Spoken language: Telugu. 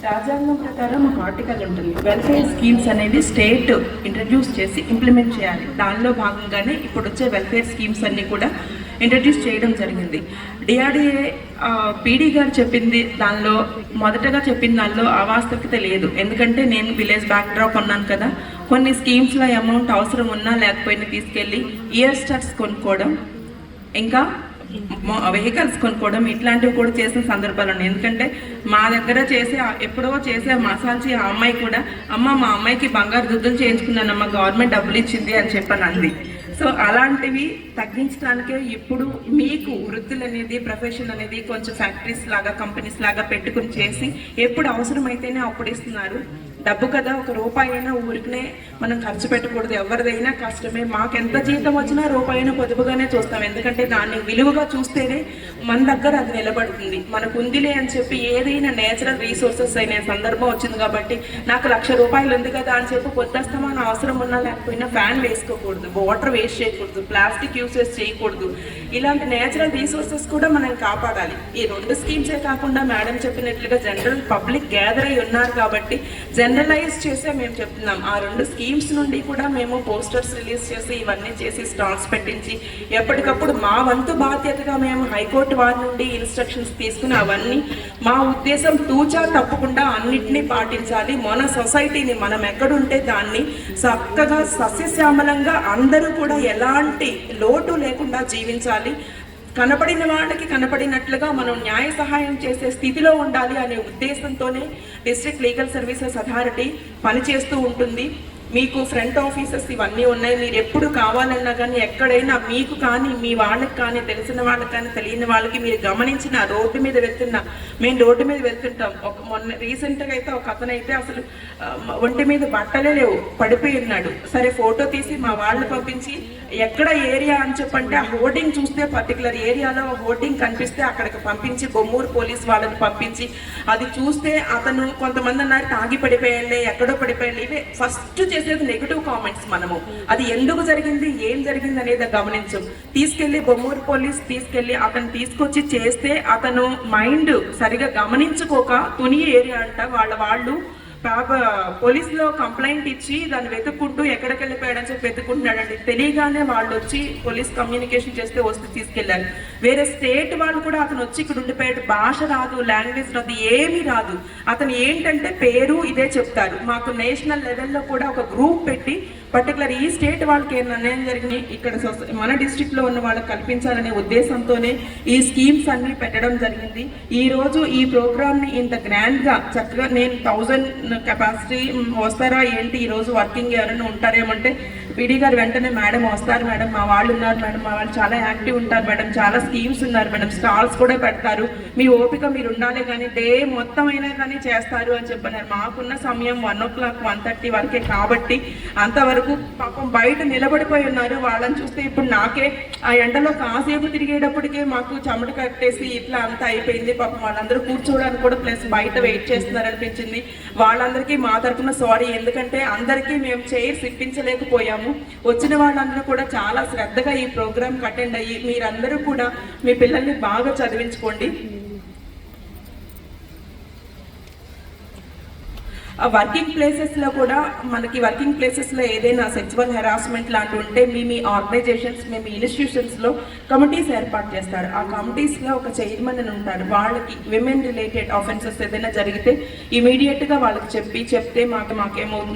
రాజ్యాంగం ప్రకారం ఒక ఆర్టికల్ ఉంటుంది. వెల్ఫేర్ స్కీమ్స్ అనేది స్టేట్ ఇంట్రడ్యూస్ చేసి ఇంప్లిమెంట్ చేయాలి. దానిలో భాగంగానే ఇప్పుడు వచ్చే వెల్ఫేర్ స్కీమ్స్ అన్నీ కూడా ఇంట్రడ్యూస్ చేయడం జరిగింది. డిఆర్డిఏ పీడీ గారు చెప్పింది దానిలో మొదటగా చెప్పిన దానిలో అవాస్తవికత లేదు. ఎందుకంటే నేను విలేజ్ బ్యాక్ డ్రాప్ ఉన్నాను కదా, కొన్ని స్కీమ్స్లో అమౌంట్ అవసరం ఉన్నా లేకపోయినా తీసుకెళ్ళి ఇయర్ స్టార్ట్స్ కొనుక్కోవడం, ఇంకా వెహికల్స్ కొనుక్కోవడం ఇట్లాంటివి కూడా చేసిన సందర్భాలు ఉన్నాయి. ఎందుకంటే మా దగ్గర ఎప్పుడో చేసే మసాల్చి ఆ అమ్మాయి కూడా అమ్మ మా అమ్మాయికి బంగారు దుద్దులు చేయించుకున్నానమ్మా గవర్నమెంట్ డబ్బులు ఇచ్చింది అని చెప్పాను అంది. సో అలాంటివి తగ్గించడానికే ఇప్పుడు మీకు వృత్తులు అనేది ప్రొఫెషన్ అనేది కొంచెం ఫ్యాక్టరీస్ లాగా కంపెనీస్ లాగా పెట్టుకుని చేసి ఎప్పుడు అవసరమైతేనే అప్పుడు ఇస్తున్నారు. డబ్బు కదా, ఒక రూపాయి అయినా ఊరికనే మనం ఖర్చు పెట్టకూడదు. ఎవరిదైనా కష్టమే. మాకు ఎంత జీతం వచ్చినా రూపాయి అయినా పొదుపుగానే చూస్తాం. ఎందుకంటే దాన్ని విలువగా చూస్తేనే మన దగ్గర అది నిలబడుతుంది. మనకు ఉందిలే అని చెప్పి ఏదైనా నేచురల్ రీసోర్సెస్ అయిన సందర్భం వచ్చింది కాబట్టి నాకు ₹1,00,000 ఉంది కదా అని చెప్పి పొద్దుస్తామని అవసరం ఉన్నా లేకపోయినా ఫ్యాన్ వేసుకోకూడదు, వాటర్ వేస్ట్ చేయకూడదు, ప్లాస్టిక్ యూసేజ్ చేయకూడదు. ఇలాంటి నేచురల్ రీసోర్సెస్ కూడా మనం కాపాడాలి. ఈ 2 స్కీమ్సే కాకుండా మేడం చెప్పినట్లుగా జనరల్ పబ్లిక్ గ్యాదర్ అయి ఉన్నారు కాబట్టి జనరలైజ్ చేసే మేము చెప్తున్నాం. ఆ 2 స్కీమ్స్ నుండి కూడా మేము పోస్టర్స్ రిలీజ్ చేసి ఇవన్నీ చేసి స్టాల్స్ పెట్టించి ఎప్పటికప్పుడు మా వంతు బాధ్యతగా మేము హైకోర్టు వారి నుండి ఇన్స్ట్రక్షన్స్ తీసుకుని అవన్నీ మా ఉద్దేశం తూచా తప్పకుండా అన్నిటినీ పాటించాలి. మన సొసైటీని మనం ఎక్కడుంటే దాన్ని చక్కగా సస్యశ్యామలంగా అందరూ కూడా ఎలాంటి లోటు లేకుండా జీవించాలి. కనపడిన వాళ్ళకి కనపడినట్లుగా మనం న్యాయ సహాయం చేసే స్థితిలో ఉండాలి అనే ఉద్దేశంతోనే డిస్ట్రిక్ట్ లీగల్ సర్వీసెస్ అథారిటీ పనిచేస్తూ ఉంటుంది. మీకు ఫ్రంట్ ఆఫీసెస్ ఇవన్నీ ఉన్నాయి. మీరు ఎప్పుడు కావాలన్నా కానీ ఎక్కడైనా మీకు కానీ మీ వాళ్ళకి కానీ తెలిసిన వాళ్ళకి కానీ తెలియని వాళ్ళకి మీరు గమనించిన రోడ్డు మీద మేము రోడ్డు మీద వెళ్తుంటాం. మొన్న రీసెంట్గా అయితే ఒక అతనైతే అసలు ఒంటి మీద బట్టలే లేవు, పడిపోయి ఉన్నాడు. సరే ఫోటో తీసి మా వాళ్ళు పంపించి ఎక్కడ ఏరియా అని చెప్పంటే ఆ హోర్డింగ్ చూస్తే పర్టికులర్ ఏరియాలో హోర్డింగ్ కనిపిస్తే అక్కడికి పంపించి బొమ్మూరు పోలీస్ వాళ్ళని పంపించి అది చూస్తే అతను కొంతమంది అన్నారు తాగి పడిపోయాలి, ఎక్కడో పడిపోయాలి. ఇవే ఫస్ట్ చేసేది నెగిటివ్ కామెంట్స్. మనము అది ఎందుకు జరిగింది ఏం జరిగింది అనేది గమనించం. తీసుకెళ్లి బొమ్మూరు పోలీస్ తీసుకెళ్లి అతను తీసుకొచ్చి చేస్తే అతను మైండ్ సరిగా గమనించుకోక తుని ఏరియా అంట వాళ్ళు పోలీసులో కంప్లైంట్ ఇచ్చి దాన్ని వెతుక్కుంటూ ఎక్కడికి వెళ్ళిపోయాడని చెప్పి వెతుక్కుంటున్నాడండి. తెలియగానే వాళ్ళు వచ్చి పోలీస్ కమ్యూనికేషన్ చేస్తే వస్తే తీసుకెళ్లారు. వేరే స్టేట్ వాళ్ళు కూడా అతను వచ్చి ఇక్కడ ఉండిపోయాడు. భాష రాదు, లాంగ్వేజ్ రాదు, ఏమీ రాదు. అతను ఏంటంటే పేరు ఇదే చెప్తారు. మాకు నేషనల్ లెవెల్లో కూడా ఒక గ్రూప్ పెట్టి పర్టికులర్ ఈ స్టేట్ వాళ్ళకి ఏం నిర్ణయం జరిగింది ఇక్కడ మన డిస్ట్రిక్ట్లో ఉన్న వాళ్ళకి కల్పించాలనే ఉద్దేశంతోనే ఈ స్కీమ్స్ అన్ని పెట్టడం జరిగింది. ఈ రోజు ఈ ప్రోగ్రామ్ని ఇంత గ్రాండ్గా చక్కగా నేను 1000 కెపాసిటీ వస్తారా ఏంటి ఈరోజు వర్కింగ్ ఎవరైనా ఉంటారేమంటే పీడీ గారు వెంటనే మేడం వస్తారు మేడం, మా వాళ్ళు ఉన్నారు మేడం, మా వాళ్ళు చాలా యాక్టివ్ ఉంటారు మేడం, చాలా స్కీమ్స్ ఉన్నారు మేడం, స్టాల్స్ కూడా పెడతారు, మీ ఓపిక మీరు ఉండాలి కానీ డే మొత్తం అయినా కానీ చేస్తారు అని చెప్పన్నారు. మాకున్న సమయం 1 o'clock 1:30 వరకే కాబట్టి అంతవరకు పాపం బయట నిలబడిపోయి ఉన్నారు. వాళ్ళని చూస్తే ఇప్పుడు నాకే ఆ ఎండలో కాసేపు తిరిగేటప్పటికే మాకు చెమట కట్టేసి ఇట్లా అంతా అయిపోయింది. పాపం వాళ్ళందరూ కూర్చోవడానికి కూడా ప్లస్ బయట వెయిట్ చేస్తున్నారు అనిపించింది. వాళ్ళందరికీ మా తరఫున సారీ. ఎందుకంటే అందరికీ మేము చైర్స్ ఇప్పించలేకపోయాము. వచ్చిన వాళ్ళందరూ కూడా చాలా శ్రద్ధగా ఈ ప్రోగ్రామ్ అటెండ్ అయ్యి మీరందరూ కూడా మీ పిల్లల్ని బాగా చదివించుకోండి. వర్కింగ్ ప్లేసెస్లో కూడా మనకి వర్కింగ్ ప్లేసెస్లో ఏదైనా సెక్చువల్ హెరాస్మెంట్ లాంటివి ఉంటే మీ ఆర్గనైజేషన్స్ మీ ఇన్స్టిట్యూషన్స్లో కమిటీస్ ఏర్పాటు చేస్తారు. ఆ కమిటీస్లో ఒక చైర్మన్ అని ఉంటారు. వాళ్ళకి విమెన్ రిలేటెడ్ ఆఫెన్సెస్ ఏదైనా జరిగితే ఇమీడియట్గా వాళ్ళకి చెప్తే మాకేమవుతుంది